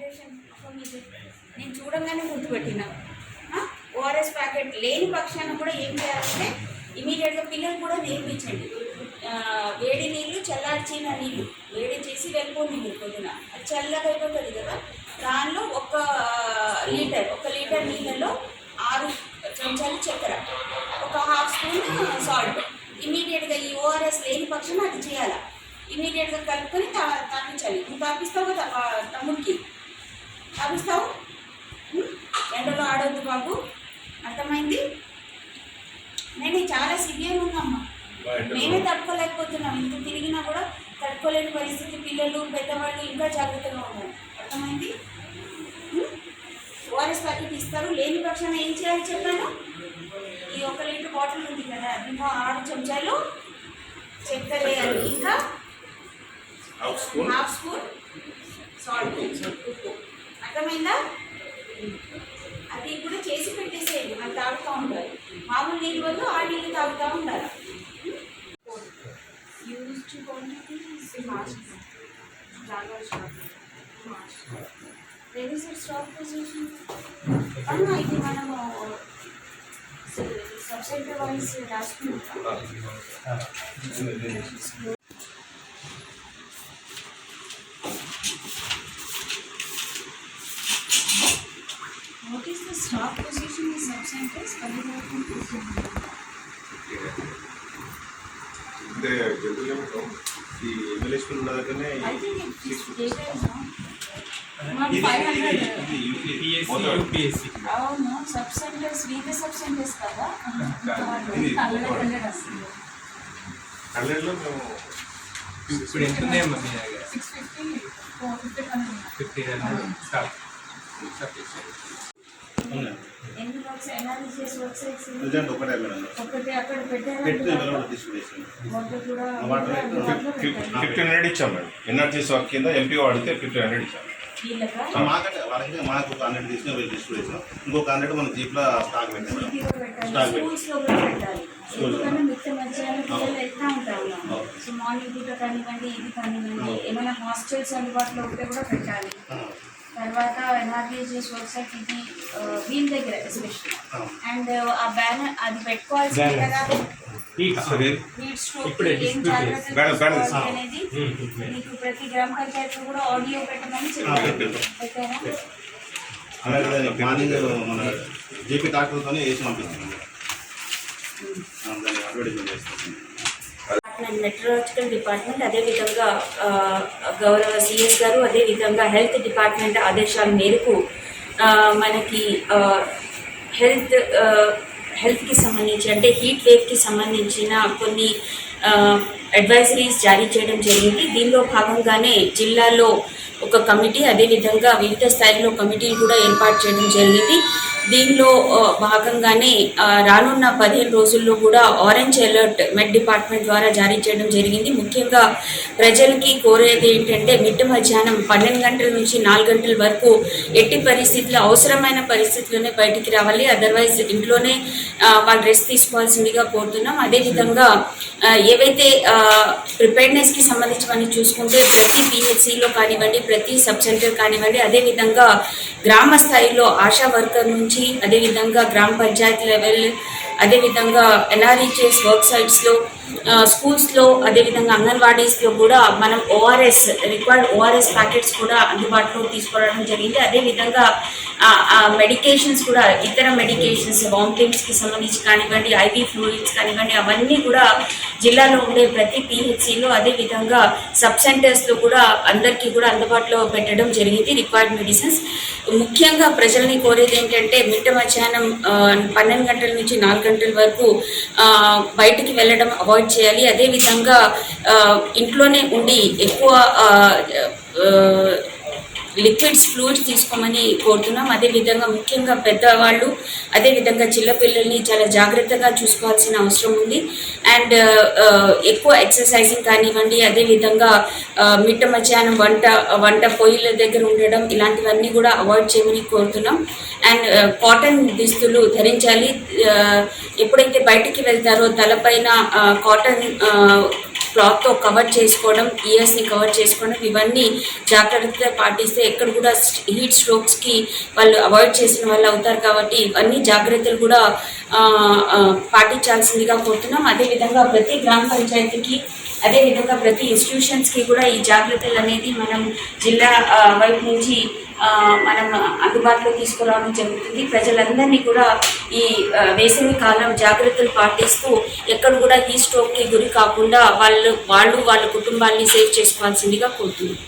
Operation నేను చూడంగానే గుర్తుపెట్టిన ORS packet లేని పక్షాన కూడా ఏం చేయాలంటే ఇమీడియట్గా పిల్లలు కూడా నేర్పించండి. వేడి నీళ్ళు, చల్లార్చిన నీళ్ళు వేడి చేసి వెళ్ళిపోండి మీరు పొద్దున, అది చల్లగా అయిపోతుంది కదా. దానిలో 1 లీటర్ నీళ్ళలో 6 చెంచాలు చక్కెర, 1/2 స్పూన్ సాల్ట్. ఇమీడియట్గా ఈ ఓఆర్ఎస్ లేని పక్షాన అది చేయాలి. ఇమీడియట్గా కలుపుకొని తాపించాలి. నువ్వు తాపిస్తావు కదా తమ్ముడికి, తాపిస్తావు. ఎండలో ఆడొద్దు బాబు, అర్థమైంది? నేను చాలా సివియర్ ఉన్నామ్మా, మేమే తట్టుకోలేకపోతున్నాం. ఇంత తిరిగినా కూడా తట్టుకోలేని పరిస్థితి. పిల్లలు, పెద్దవాళ్ళు ఇంకా జాగ్రత్తగా ఉన్నారు, అర్థమైంది? ఓఆర్ఎస్ ప్యాకెట్ ఇస్తారు. లేని పక్షాన ఏం చేయాలి చెప్పాను? ఈ 1 లీటర్ బాటిల్ ఉంది కదా, ఇంకా 6 చెంచాలు చక్కెర వేయాలి, ఇంకా 1/2 స్పూన్ సాల్ట్, ఉప్పు. అర్థమైందా? అది కూడా చేసి పెట్టేసేయండి, మనం తాగుతూ ఉండాలి. మామూలు నీళ్ళు వల్ల ఆ నీళ్ళు తాగుతూ ఉండాలి. ఇది మనము సబ్జెక్ట్ వైజ్ రాసుకుంటాం. What is the stop position in sub-centers? అంటే జనరల్గా ఈ ఎమ్మెల్యే స్కూల్ ఉన్న దగ్గరనే I think it's daytime now. UPSC అవును, సబ్-సెంటర్స్ వీకే సబ్-సెంటర్స్ కదా. కల్లెడ్లో మేము ఇప్పుడు ఎంత ఉన్నాయమ్మా మీ దగ్గర? 650 స్టాప్. ఎన్ని వర్క్స్ అనాలిసిస్ వెబ్సైట్స్ ఒకటే అక్కడ పెట్టారు. వాటర్ కూడా 1500 ఇచ్చాం మేడం. ఎన్ఆర్జీఎస్ వర్క్ కింద ఎంపీఓ అడిగితే 1500 ఇచ్చాం. మాకంటే వాళ్ళకి మనకు 100 తీసుకుని డిస్ట్రిబ్యూషన్, ఇంకొక 100 మన జీప్లో స్టాక్ పెట్టాము. స్కూల్స్లో కూడా పెట్టాలి. ఎందుకంటే మిగతా మధ్యాహ్నం పిల్లలు వెళ్తూ ఉంటాము. సో మార్నింగ్ పూట కానివ్వండి, ఇది కానివ్వండి, ఏమైనా హాస్టల్స్ అందుబాటులో ఉంటే కూడా పెట్టాలి. తర్వాత ఎన్ఆర్జీఎస్ వెబ్సైట్ ఇది వీళ్ళ దగ్గర ఎస్పెషల్లీ. అండ్ ఆ బ్యానర్ అది పెట్టుకోవాల్సింది కదా, హీట్ స్ట్రోక్ ఏం జాగ్రత్తలు అనేది మీకు ప్రతి గ్రామ పంచాయతీ కూడా ఆడియో పెట్టమని చెప్పారు. పెట్టారా? అలాగే మార్నింగ్ మన జేపీ డాక్టర్తో వేసి పంపిస్తున్నాం, దాన్ని అడ్వర్టైజ్మెంట్ చేస్తాం. మెట్రలాజికల్ డిపార్ట్మెంట్, అదేవిధంగా గౌరవ సిఎస్ గారు, అదేవిధంగా హెల్త్ డిపార్ట్మెంట్ ఆదేశాల మేరకు మనకి హెల్త్కి సంబంధించి అంటే హీట్ వేవ్కి సంబంధించిన కొన్ని అడ్వైజరీస్ జారీ చేయడం జరిగింది. దీనిలో భాగంగానే జిల్లాలో ఒక కమిటీ, అదేవిధంగా వివిధ స్థాయిలో కమిటీలు కూడా ఏర్పాటు చేయడం జరిగింది. దీనిలో భాగంగానే రానున్న 15 రోజుల్లో కూడా ఆరెంజ్ అలర్ట్ మెట్ డిపార్ట్మెంట్ ద్వారా జారీ చేయడం జరిగింది. ముఖ్యంగా ప్రజలకి కోరేది ఏంటంటే మిట్ట మధ్యాహ్నం 12 గంటల నుంచి 4 గంటల వరకు ఎట్టి పరిస్థితుల్లో అవసరమైన పరిస్థితుల్లోనే బయటికి రావాలి, అదర్వైజ్ ఇంట్లోనే వాళ్ళు రెస్ట్ తీసుకోవాల్సిందిగా కోరుతున్నాం. అదేవిధంగా ఏవైతే ప్రిపేర్నెస్కి సంబంధించి చూసుకుంటే ప్రతి పిహెచ్సిలో కానివ్వండి, ప్రతి సబ్ సెంటర్ కానివ్వండి, అదేవిధంగా గ్రామ స్థాయిలో ఆశా వర్కర్ నుంచి, అదేవిధంగా గ్రామ పంచాయతీ లెవెల్, అదేవిధంగా ఎన్ఆర్ఈజీఎస్ వర్క్ సైట్స్లో, స్కూల్స్లో, అదేవిధంగా అంగన్వాడీస్లో కూడా మనం రిక్వైర్డ్ ఓఆర్ఎస్ ప్యాకెట్స్ కూడా అందుబాటులో తీసుకురావడం జరిగింది. అదేవిధంగా మెడికేషన్స్ కూడా, ఇతర మెడికేషన్స్ వామిటింగ్స్కి సంబంధించి కానివ్వండి, ఐవీ ఫ్లూయిడ్స్ కానివ్వండి, అవన్నీ కూడా జిల్లాలో ఉండే ప్రతి పిహెచ్సిలో, అదేవిధంగా సబ్ సెంటర్స్లో కూడా అందరికీ కూడా అందుబాటులో పెట్టడం జరిగింది రిక్వైర్డ్ మెడిసిన్స్. ముఖ్యంగా ప్రజల్ని కోరేది ఏంటంటే మిట్ట మధ్యాహ్నం 12 గంటల నుంచి 4 గంటల వరకు బయటికి వెళ్ళడం అవాయిడ్ చేయాలి. అదేవిధంగా ఇంట్లోనే ఉండి ఎక్కువ లిక్విడ్స్, ఫ్లూయిడ్స్ తీసుకోమని కోరుతున్నాం. అదేవిధంగా ముఖ్యంగా పెద్దవాళ్ళు, అదేవిధంగా చిన్నపిల్లల్ని చాలా జాగ్రత్తగా చూసుకోవాల్సిన అవసరం ఉంది. అండ్ ఎక్కువ ఎక్సర్సైజింగ్ కానివ్వండి, అదేవిధంగా మిట్ట మధ్యాహ్నం వంట పొయ్యిల దగ్గర ఉండడం, ఇలాంటివన్నీ కూడా అవాయిడ్ చేయమని కోరుతున్నాం. అండ్ కాటన్ దుస్తులు ధరించాలి. ఎప్పుడైతే బయటికి వెళ్తారో తలపైన కాటన్ క్లాత్తో కవర్ చేసుకోవడం, ఇయర్స్ని కవర్ చేసుకోవడం, ఇవన్నీ జాగ్రత్తగా పాటిస్తే ఎక్కడ కూడా హీట్ స్ట్రోక్స్కి వాళ్ళు అవాయిడ్ చేసిన వాళ్ళు అవుతారు. కాబట్టి ఇవన్నీ జాగ్రత్తలు కూడా పాటించాల్సిందిగా కోరుతున్నాం. అదేవిధంగా ప్రతి గ్రామ పంచాయతీకి, అదేవిధంగా ప్రతి ఇన్స్టిట్యూషన్స్కి కూడా ఈ జాగ్రత్తలు అనేది మనం జిల్లా వైపు నుంచి మనం అందుబాటులో తీసుకురావడం జరుగుతుంది. ప్రజలందరినీ కూడా ఈ వేసవి కాలం జాగ్రత్తలు పాటిస్తూ ఎక్కడ కూడా ఈ స్ట్రోక్కి గురి కాకుండా వాళ్ళ కుటుంబాన్ని సేవ్ చేసుకోవాల్సిందిగా కోరుతున్నాం.